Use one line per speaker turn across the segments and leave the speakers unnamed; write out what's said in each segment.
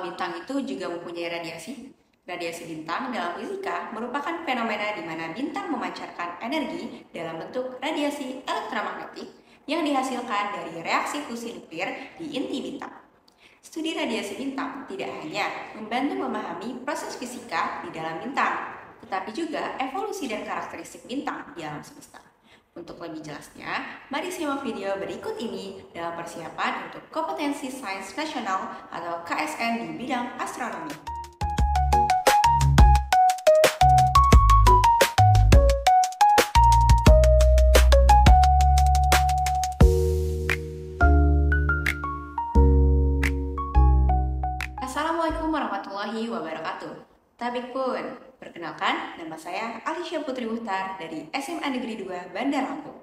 bintang itu juga mempunyai radiasi? Radiasi bintang dalam fisika merupakan fenomena di mana bintang memancarkan energi dalam bentuk radiasi elektromagnetik yang dihasilkan dari reaksi fusi nuklir di inti bintang. Studi radiasi bintang tidak hanya membantu memahami proses fisika di dalam bintang, tetapi juga evolusi dan karakteristik bintang di alam semesta. Untuk lebih jelasnya, mari simak video berikut ini dalam persiapan untuk kompetensi Sains Nasional atau KSN di bidang astronomi. Assalamualaikum warahmatullahi wabarakatuh. Tabik pun, perkenalkan nama saya Alisya Putri Muhtar dari SMA Negeri 2 Bandar Lampung.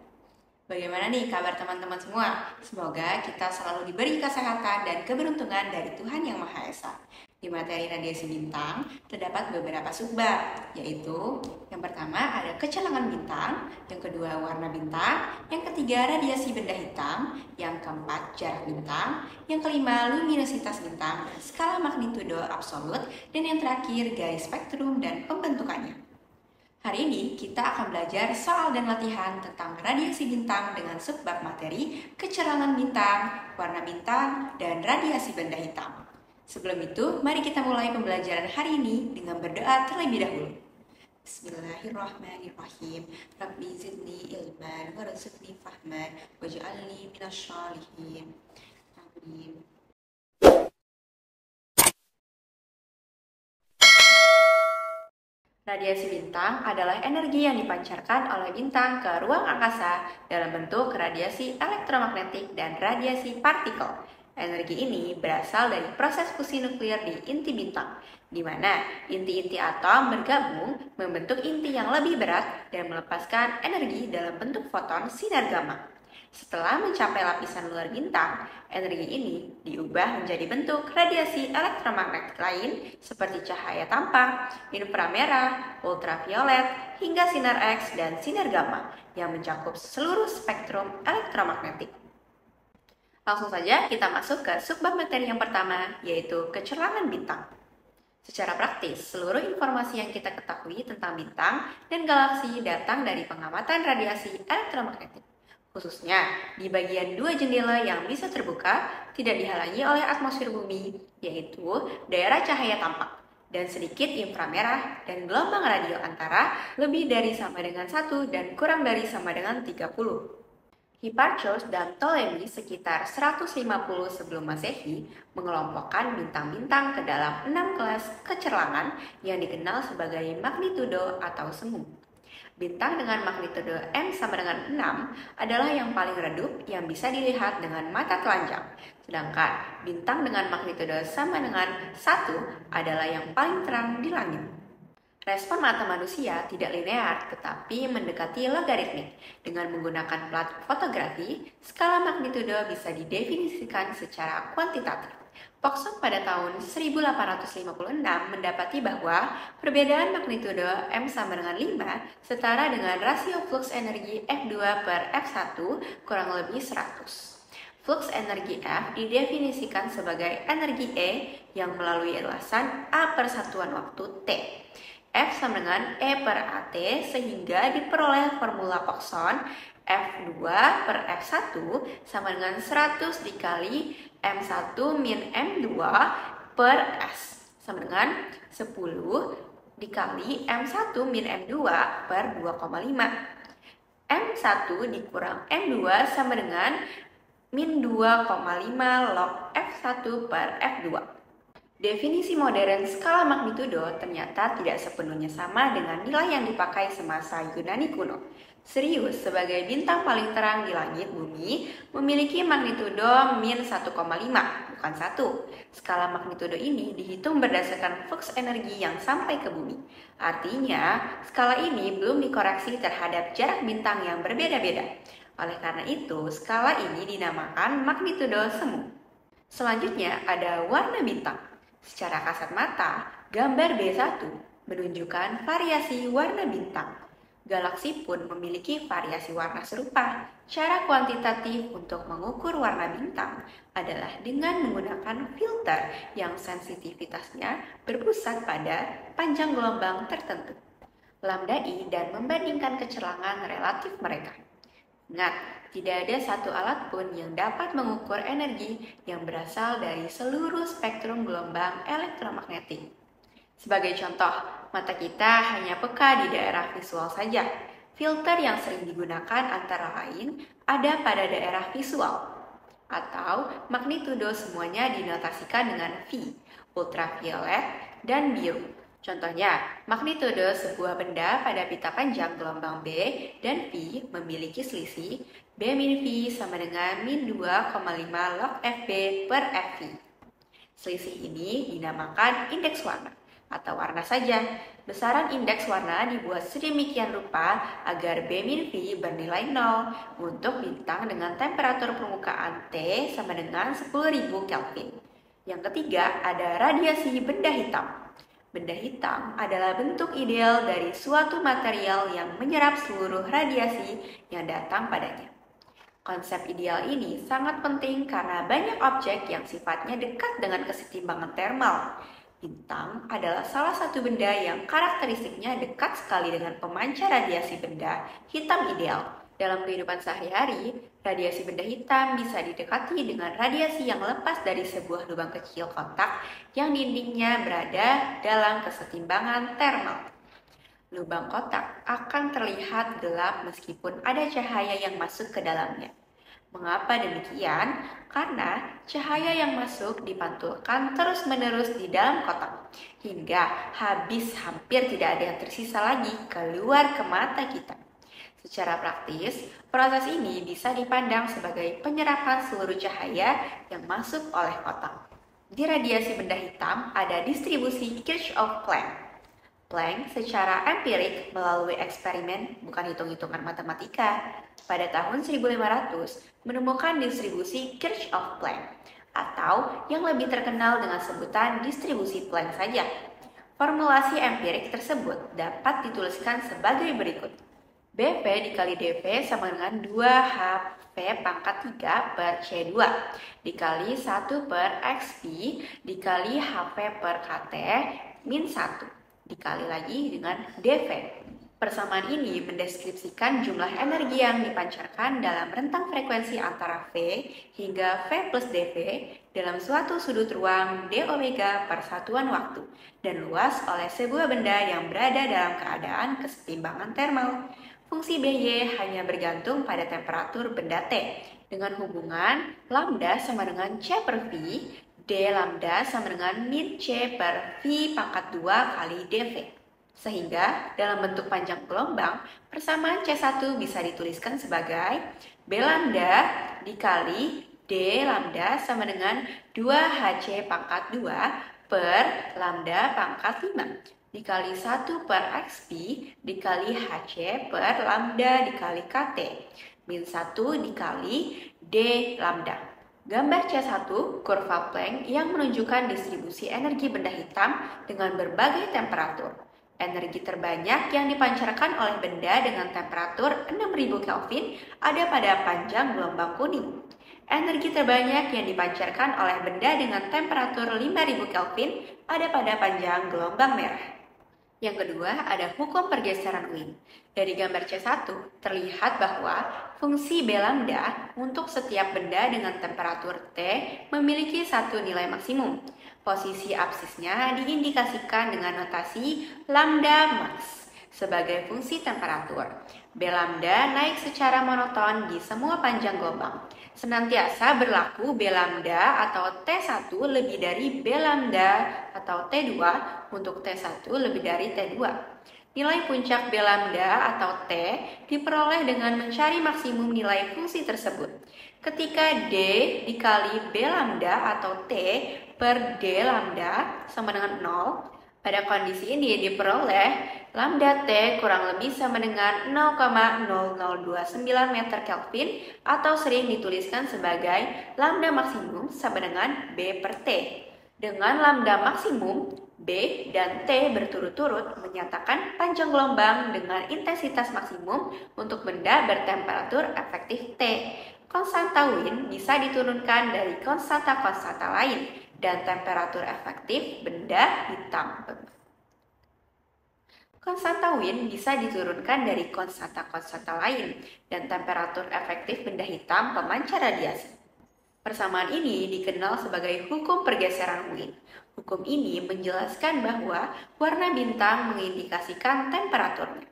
Bagaimana nih kabar teman-teman semua? Semoga kita selalu diberi kesehatan dan keberuntungan dari Tuhan Yang Maha Esa. Di materi radiasi bintang terdapat beberapa subbab, yaitu yang pertama ada kecelangan bintang, yang kedua warna bintang, yang ketiga radiasi benda hitam, yang keempat jarak bintang, yang kelima luminositas bintang, skala magnitudo absolut, dan yang terakhir garis spektrum dan pembentukannya. Hari ini kita akan belajar soal dan latihan tentang radiasi bintang dengan subbab materi kecelangan bintang, warna bintang, dan radiasi benda hitam. Sebelum itu, mari kita mulai pembelajaran hari ini dengan berdoa terlebih dahulu. Bismillahirrahmanirrahim. Rabbi zidni ilman warzuqni fahman waj'alni minasy shalihin. Amin. Radiasi bintang adalah energi yang dipancarkan oleh bintang ke ruang angkasa dalam bentuk radiasi elektromagnetik dan radiasi partikel. Energi ini berasal dari proses fusi nuklir di inti bintang, di mana inti-inti atom bergabung membentuk inti yang lebih berat dan melepaskan energi dalam bentuk foton sinar gamma. Setelah mencapai lapisan luar bintang, energi ini diubah menjadi bentuk radiasi elektromagnetik lain seperti cahaya tampak, inframerah, ultraviolet, hingga sinar X dan sinar gamma yang mencakup seluruh spektrum elektromagnetik. Langsung saja kita masuk ke subbab materi yang pertama, yaitu kecelangan bintang. Secara praktis, seluruh informasi yang kita ketahui tentang bintang dan galaksi datang dari pengamatan radiasi elektromagnetik. Khususnya di bagian dua jendela yang bisa terbuka tidak dihalangi oleh atmosfer bumi, yaitu daerah cahaya tampak dan sedikit inframerah dan gelombang radio antara lebih dari sama dengan 1 dan kurang dari sama dengan 30. Hipparchus dan Ptolemy sekitar 150 sebelum Masehi mengelompokkan bintang-bintang ke dalam 6 kelas kecelangan yang dikenal sebagai magnitudo atau semu. Bintang dengan magnitudo M sama dengan 6 adalah yang paling redup yang bisa dilihat dengan mata telanjang, sedangkan bintang dengan magnitudo sama dengan 1 adalah yang paling terang di langit. Respon mata manusia tidak linear, tetapi mendekati logaritmik. Dengan menggunakan plat fotografi, skala magnitudo bisa didefinisikan secara kuantitatif. Poisson pada tahun 1856 mendapati bahwa perbedaan magnitudo M sama dengan 5 setara dengan rasio flux energi F2 per F1 kurang lebih 100. Flux energi F didefinisikan sebagai energi E yang melalui elasan A per satuan waktu T. F sama dengan E per AT sehingga diperoleh formula Poisson F2 per F1 sama dengan 100 dikali M1 min M2 per S sama dengan 10 dikali M1 min M2 per 2,5. M1 dikurang M2 sama dengan min 2,5 log F1 per F2. Definisi modern skala magnitudo ternyata tidak sepenuhnya sama dengan nilai yang dipakai semasa Yunani kuno. Sirius sebagai bintang paling terang di langit bumi memiliki magnitudo min 1,5, bukan 1. Skala magnitudo ini dihitung berdasarkan flux energi yang sampai ke bumi. Artinya, skala ini belum dikoreksi terhadap jarak bintang yang berbeda-beda. Oleh karena itu, skala ini dinamakan magnitudo semu. Selanjutnya ada warna bintang. Secara kasat mata, gambar B1 menunjukkan variasi warna bintang. Galaksi pun memiliki variasi warna serupa. Cara kuantitatif untuk mengukur warna bintang adalah dengan menggunakan filter yang sensitivitasnya berpusat pada panjang gelombang tertentu, lambda I, dan membandingkan kecerangan relatif mereka. Ingat, tidak ada satu alat pun yang dapat mengukur energi yang berasal dari seluruh spektrum gelombang elektromagnetik. Sebagai contoh, mata kita hanya peka di daerah visual saja. Filter yang sering digunakan antara lain ada pada daerah visual, atau magnitudo semuanya dinotasikan dengan V, ultraviolet, dan biru. Contohnya, magnitudo sebuah benda pada pita panjang gelombang B dan V memiliki selisih B min V sama dengan min 2,5 log FB per FV. Selisih ini dinamakan indeks warna atau warna saja. Besaran indeks warna dibuat sedemikian rupa agar B min V bernilai 0 untuk bintang dengan temperatur permukaan T sama dengan 10.000 Kelvin. Yang ketiga, ada radiasi benda hitam. Benda hitam adalah bentuk ideal dari suatu material yang menyerap seluruh radiasi yang datang padanya. Konsep ideal ini sangat penting karena banyak objek yang sifatnya dekat dengan kesetimbangan termal. Bintang adalah salah satu benda yang karakteristiknya dekat sekali dengan pemancar radiasi benda hitam ideal. Dalam kehidupan sehari-hari, radiasi benda hitam bisa didekati dengan radiasi yang lepas dari sebuah lubang kecil kotak yang dindingnya berada dalam kesetimbangan termal. Lubang kotak akan terlihat gelap meskipun ada cahaya yang masuk ke dalamnya. Mengapa demikian? Karena cahaya yang masuk dipantulkan terus-menerus di dalam kotak, hingga habis hampir tidak ada yang tersisa lagi keluar ke mata kita. Secara praktis, proses ini bisa dipandang sebagai penyerapan seluruh cahaya yang masuk oleh kotak. Di radiasi benda hitam ada distribusi Kirchhoff-Planck. Planck secara empirik melalui eksperimen, bukan hitung-hitungan matematika, pada tahun 1500 menemukan distribusi Kirchhoff-Planck, atau yang lebih terkenal dengan sebutan distribusi Planck saja. Formulasi empirik tersebut dapat dituliskan sebagai berikut. BP dikali dV sama dengan 2HP pangkat 3 per C2 dikali 1 per XP dikali HP per KT min 1 dikali lagi dengan dV. Persamaan ini mendeskripsikan jumlah energi yang dipancarkan dalam rentang frekuensi antara V hingga V plus dV dalam suatu sudut ruang d omega per satuan waktu dan luas oleh sebuah benda yang berada dalam keadaan kesetimbangan termal. Fungsi BY hanya bergantung pada temperatur benda T dengan hubungan lambda sama dengan C per V, D lambda sama dengan min C per V pangkat 2 kali dV. Sehingga dalam bentuk panjang gelombang, persamaan C1 bisa dituliskan sebagai B lambda dikali D lambda sama dengan 2HC pangkat 2 per lambda pangkat 5 dikali 1 per XP dikali HC per lambda dikali KT min 1 dikali D lambda. Gambar C1 kurva Planck yang menunjukkan distribusi energi benda hitam dengan berbagai temperatur. Energi terbanyak yang dipancarkan oleh benda dengan temperatur 6000 Kelvin ada pada panjang gelombang kuning. Energi terbanyak yang dipancarkan oleh benda dengan temperatur 5000 Kelvin ada pada panjang gelombang merah. Yang kedua, ada hukum pergeseran Wien. Dari gambar C1, terlihat bahwa fungsi B lambda untuk setiap benda dengan temperatur T memiliki satu nilai maksimum. Posisi absisnya diindikasikan dengan notasi lambda max sebagai fungsi temperatur. B lambda naik secara monoton di semua panjang gelombang. Senantiasa berlaku B lambda atau T1 lebih dari B lambda atau T2 untuk T1 lebih dari T2. Nilai puncak B lambda atau T diperoleh dengan mencari maksimum nilai fungsi tersebut. Ketika D dikali B lambda atau T per D lambda sama dengan 0, pada kondisi ini diperoleh lambda T kurang lebih sama dengan 0,0029 meter Kelvin atau sering dituliskan sebagai lambda maksimum sama dengan B per T. Dengan lambda maksimum, B dan T berturut-turut menyatakan panjang gelombang dengan intensitas maksimum untuk benda bertemperatur efektif T. Konstanta Wien bisa diturunkan dari konstanta-konstanta lain dan temperatur efektif benda hitam. Konstanta Wien bisa diturunkan dari konstanta-konstanta lain dan temperatur efektif benda hitam pemancar radiasi. Persamaan ini dikenal sebagai hukum pergeseran Wien. Hukum ini menjelaskan bahwa warna bintang mengindikasikan temperaturnya.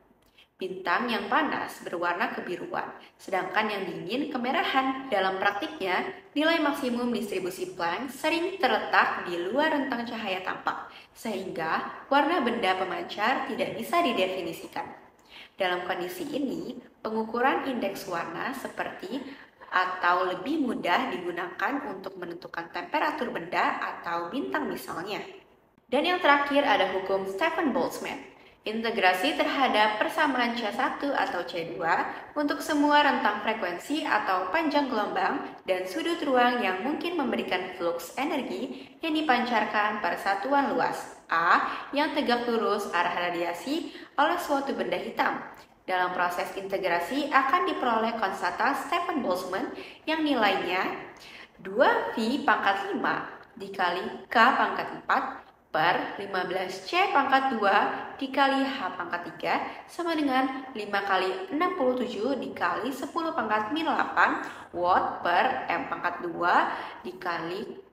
Bintang yang panas berwarna kebiruan, sedangkan yang dingin kemerahan. Dalam praktiknya, nilai maksimum distribusi Planck sering terletak di luar rentang cahaya tampak, sehingga warna benda pemancar tidak bisa didefinisikan. Dalam kondisi ini, pengukuran indeks warna seperti atau lebih mudah digunakan untuk menentukan temperatur benda atau bintang misalnya. Dan yang terakhir ada hukum Stefan-Boltzmann, integrasi terhadap persamaan C1 atau C2 untuk semua rentang frekuensi atau panjang gelombang dan sudut ruang yang mungkin memberikan fluks energi yang dipancarkan per satuan luas A yang tegak lurus arah radiasi oleh suatu benda hitam. Dalam proses integrasi akan diperoleh konstanta Stefan-Boltzmann yang nilainya 2V pangkat 5 dikali K pangkat 4 per 15C pangkat 2 dikali H pangkat 3 sama dengan 5 kali 67 dikali 10 pangkat min 8 watt per M pangkat 2 dikali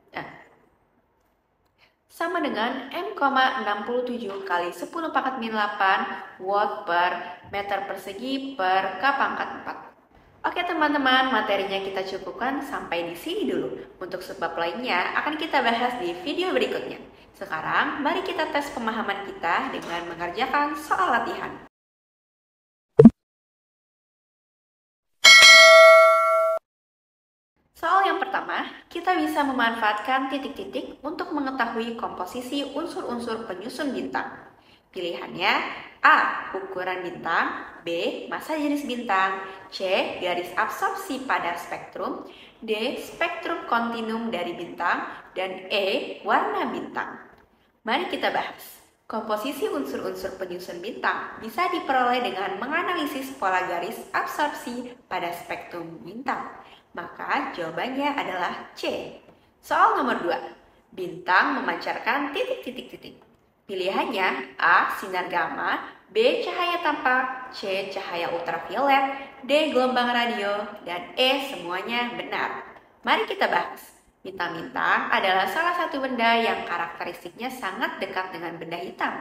sama dengan M,67 kali 10 pangkat min 8 watt per meter persegi per K pangkat 4. Oke teman-teman, materinya kita cukupkan sampai di sini dulu. Untuk sebab lainnya akan kita bahas di video berikutnya. Sekarang, mari kita tes pemahaman kita dengan mengerjakan soal latihan. Soal yang pertama, kita bisa memanfaatkan titik-titik untuk mengetahui komposisi unsur-unsur penyusun bintang. Pilihannya A. Ukuran bintang, B. Massa jenis bintang, C. Garis absorpsi pada spektrum, D. Spektrum kontinum dari bintang, dan E. Warna bintang. Mari kita bahas. Komposisi unsur-unsur penyusun bintang bisa diperoleh dengan menganalisis pola garis absorpsi pada spektrum bintang. Maka jawabannya adalah C. Soal nomor 2. Bintang memancarkan titik-titik-titik. Pilihannya A. Sinar gamma, B. Cahaya tampak, C. Cahaya ultraviolet, D. Gelombang radio, dan E. Semuanya benar. Mari kita bahas. Bintang-bintang adalah salah satu benda yang karakteristiknya sangat dekat dengan benda hitam.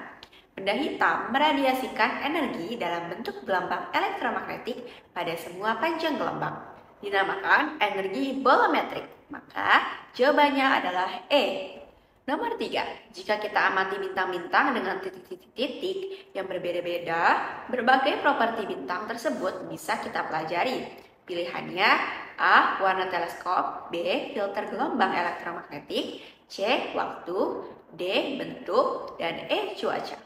Benda hitam meradiasikan energi dalam bentuk gelombang elektromagnetik pada semua panjang gelombang. Dinamakan energi bolometrik. Maka jawabannya adalah E. Nomor 3. Jika kita amati bintang-bintang dengan titik-titik yang berbeda-beda, berbagai properti bintang tersebut bisa kita pelajari. Pilihannya A. Warna teleskop, B. Filter gelombang elektromagnetik, C. Waktu, D. Bentuk, dan E. Cuaca.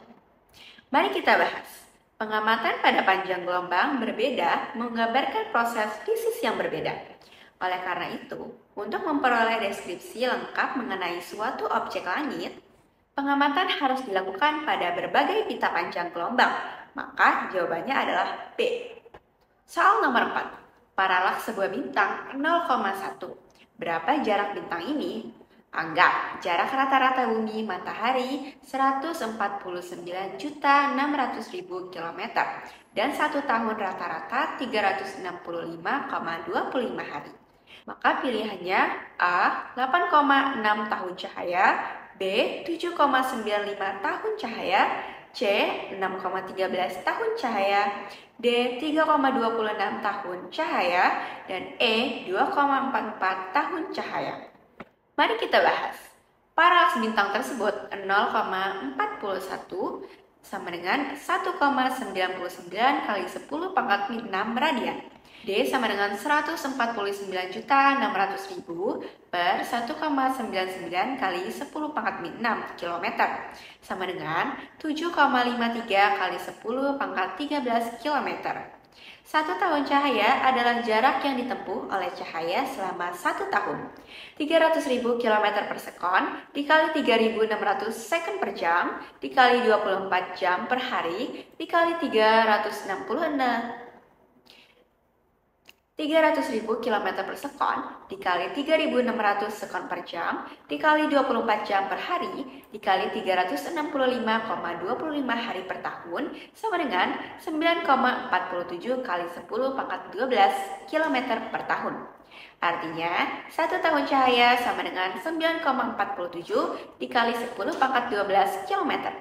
Mari kita bahas. Pengamatan pada panjang gelombang berbeda menggambarkan proses fisis yang berbeda. Oleh karena itu, untuk memperoleh deskripsi lengkap mengenai suatu objek langit, pengamatan harus dilakukan pada berbagai pita panjang gelombang. Maka jawabannya adalah B. Soal nomor 4. Paralaks sebuah bintang 0,1. Berapa jarak bintang ini? Anggap jarak rata-rata bumi matahari 149.600.000 km dan 1 tahun rata-rata 365,25 hari. Maka pilihannya A. 8,6 tahun cahaya, B. 7,95 tahun cahaya, C. 6,13 tahun cahaya, D. 3,26 tahun cahaya, dan E. 2,44 tahun cahaya. Mari kita bahas. Paralaks bintang tersebut 0,41 sama dengan 1,99 kali 10 pangkat min 6 radian. D sama dengan 149.600.000 per 1,99 kali 10 pangkat min 6 km sama dengan 7,53 kali 10 pangkat 13 km. Satu tahun cahaya adalah jarak yang ditempuh oleh cahaya selama 1 tahun. 300.000 km per sekon dikali 3.600 second per jam dikali 24 jam per hari dikali 300.000 km per sekon dikali 3.600 sekon per jam dikali 24 jam per hari dikali 365,25 hari per tahun sama dengan 9,47 kali 10 pangkat 12 km per tahun. Artinya, 1 tahun cahaya sama dengan 9,47 dikali 10 pangkat 12 km.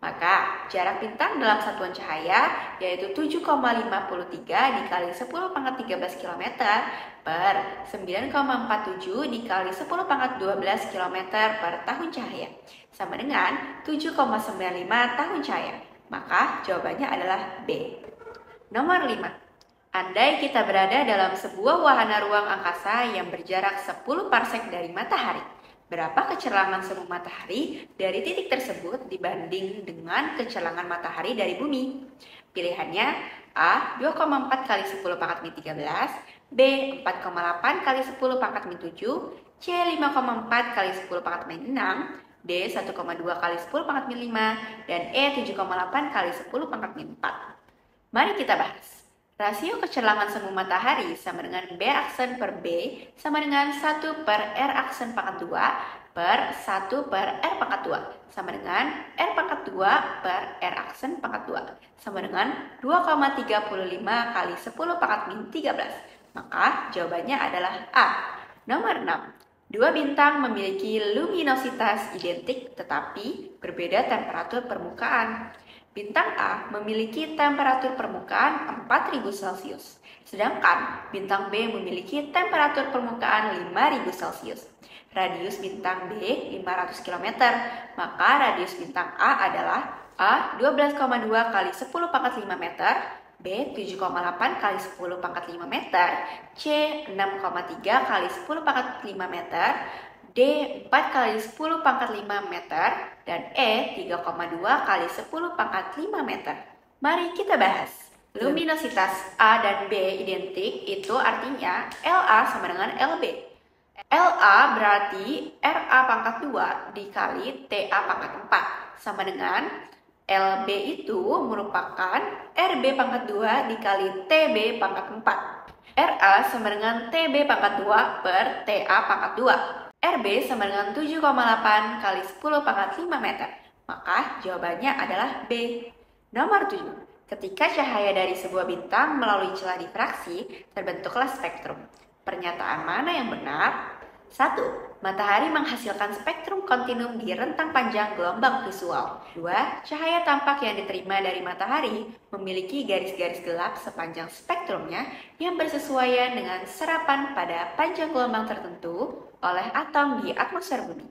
Maka, jarak bintang dalam satuan cahaya yaitu 7,53 dikali 10 pangkat 13 km per 9,47 dikali 10 pangkat 12 km per tahun cahaya. Sama dengan 7,95 tahun cahaya. Maka, jawabannya adalah B. Nomor 5. Andai kita berada dalam sebuah wahana ruang angkasa yang berjarak 10 parsek dari matahari, berapa kecerlangan semu matahari dari titik tersebut dibanding dengan kecerlangan matahari dari bumi? Pilihannya A. 2,4 kali 10 pangkat min 13, B. 4,8 kali 10 pangkat min 7, C. 5,4 kali 10 pangkat min 6, D. 1,2 kali 10 pangkat min 5, dan E. 7,8 kali 10 pangkat min 4. Mari kita bahas. Rasio kecerlangan semu matahari sama dengan B aksen per B sama dengan 1 per R aksen pangkat 2 per 1 per R pangkat 2 sama dengan R pangkat 2 per R aksen pangkat 2 sama dengan 2,35 kali 10 pangkat min 13. Maka jawabannya adalah A. Nomor 6. Dua bintang memiliki luminositas identik tetapi berbeda temperatur permukaan. Bintang A memiliki temperatur permukaan 4000 Celcius, sedangkan bintang B memiliki temperatur permukaan 5000 Celcius. Radius bintang B 500 km, maka radius bintang A adalah A 12,2 kali 10 pangkat 5 meter, B 7,8 kali 10 pangkat 5 meter, C 6,3 kali 10 pangkat 5 meter, D 4 kali 10 pangkat 5 meter, dan E 3,2 kali 10 pangkat 5 meter. Mari kita bahas. Luminositas A dan B identik, itu artinya LA sama dengan LB. LA berarti RA pangkat 2 dikali TA pangkat 4 sama dengan LB itu merupakan RB pangkat 2 dikali TB pangkat 4. RA sama dengan TB pangkat 2 per TA pangkat 2. RB sama dengan 7,8 kali 10 pangkat 5 meter. Maka jawabannya adalah B. Nomor 7. Ketika cahaya dari sebuah bintang melalui celah difraksi, terbentuklah spektrum. Pernyataan mana yang benar? 1. Matahari menghasilkan spektrum kontinum di rentang panjang gelombang visual. 2. Cahaya tampak yang diterima dari matahari memiliki garis-garis gelap sepanjang spektrumnya yang bersesuaian dengan serapan pada panjang gelombang tertentu oleh atom di atmosfer bumi.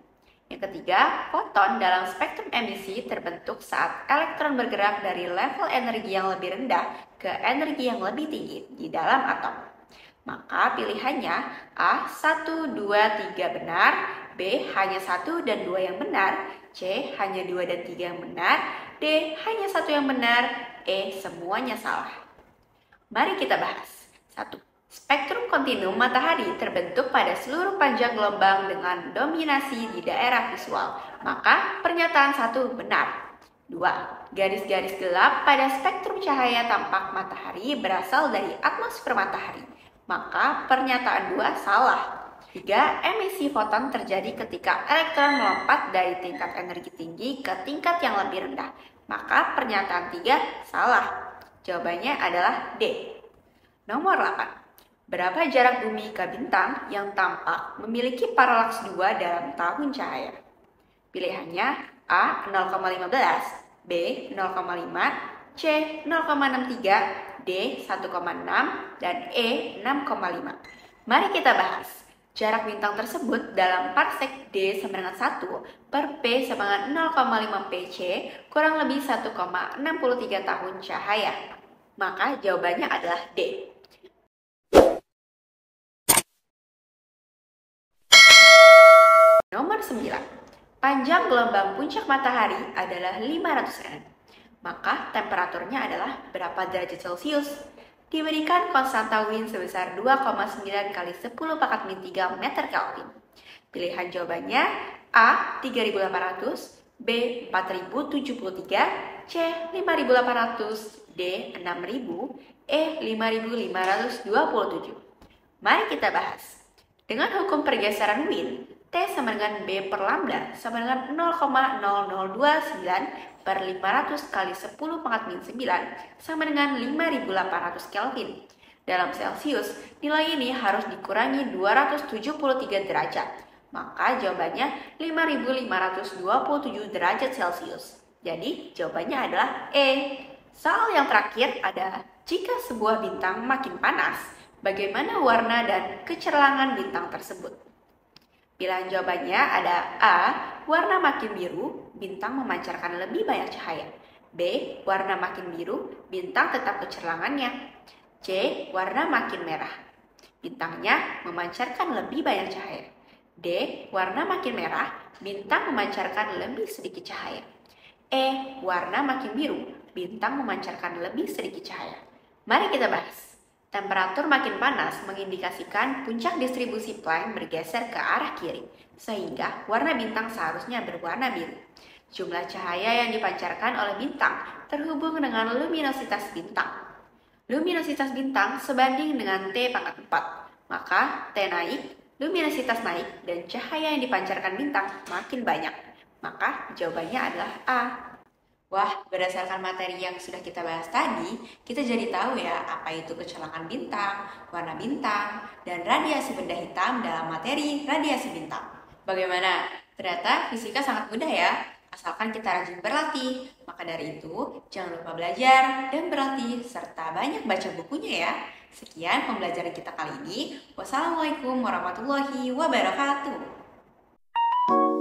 Yang ketiga, foton dalam spektrum emisi terbentuk saat elektron bergerak dari level energi yang lebih rendah ke energi yang lebih tinggi di dalam atom. Maka pilihannya A 1, 2, 3 benar, B hanya 1 dan 2 yang benar, C hanya 2 dan 3 yang benar, D hanya 1 yang benar, E semuanya salah. Mari kita bahas. 1. Spektrum kontinum matahari terbentuk pada seluruh panjang gelombang dengan dominasi di daerah visual. Maka pernyataan 1 benar. 2. Garis-garis gelap pada spektrum cahaya tampak matahari berasal dari atmosfer matahari. Maka pernyataan 2 salah. 3. Emisi foton terjadi ketika elektron melompat dari tingkat energi tinggi ke tingkat yang lebih rendah. Maka pernyataan 3 salah. Jawabannya adalah D. Nomor 8. Berapa jarak bumi ke bintang yang tampak memiliki paralaks 2 dalam tahun cahaya? Pilihannya A 0,15, B 0,5, C 0,63, D 1,6, dan E 6,5. Mari kita bahas. Jarak bintang tersebut dalam parsek D sama dengan 1 per P sama dengan 0,5 PC kurang lebih 1,63 tahun cahaya. Maka jawabannya adalah D. Nomor 9. Panjang gelombang puncak matahari adalah 500 N. Maka temperaturnya adalah berapa derajat Celcius? diberikan konstanta Wien sebesar 2,9 kali 10 pangkat min 3 meter Kelvin. Pilihan jawabannya A. 3.800, B. 4.073, C. 5.800, D. 6.000, E. 5.527. Mari kita bahas. Dengan hukum pergeseran Wien, T sama dengan B per lambda sama dengan 0,0029 per 500 kali 10 pangkat min 9 sama dengan 5.800 Kelvin. Dalam Celcius, nilai ini harus dikurangi 273 derajat. Maka jawabannya 5.527 derajat Celcius. Jadi jawabannya adalah E. Soal yang terakhir ada, jika sebuah bintang makin panas, bagaimana warna dan kecerlangan bintang tersebut? Pilihan jawabannya ada A. Warna makin biru, bintang memancarkan lebih banyak cahaya. B. Warna makin biru, bintang tetap kecerlangannya. C. Warna makin merah, bintangnya memancarkan lebih banyak cahaya. D. Warna makin merah, bintang memancarkan lebih sedikit cahaya. E. Warna makin biru, bintang memancarkan lebih sedikit cahaya. Mari kita bahas. Temperatur makin panas mengindikasikan puncak distribusi Planck bergeser ke arah kiri, sehingga warna bintang seharusnya berwarna biru. Jumlah cahaya yang dipancarkan oleh bintang terhubung dengan luminositas bintang. Luminositas bintang sebanding dengan T pangkat 4, maka T naik, luminositas naik, dan cahaya yang dipancarkan bintang makin banyak. Maka jawabannya adalah A. Wah, berdasarkan materi yang sudah kita bahas tadi, kita jadi tahu ya apa itu kecelakaan bintang, warna bintang, dan radiasi benda hitam dalam materi radiasi bintang. Bagaimana? Ternyata fisika sangat mudah ya, asalkan kita rajin berlatih. Maka dari itu, jangan lupa belajar dan berlatih, serta banyak baca bukunya ya. Sekian pembelajaran kita kali ini. Wassalamualaikum warahmatullahi wabarakatuh.
Thank you.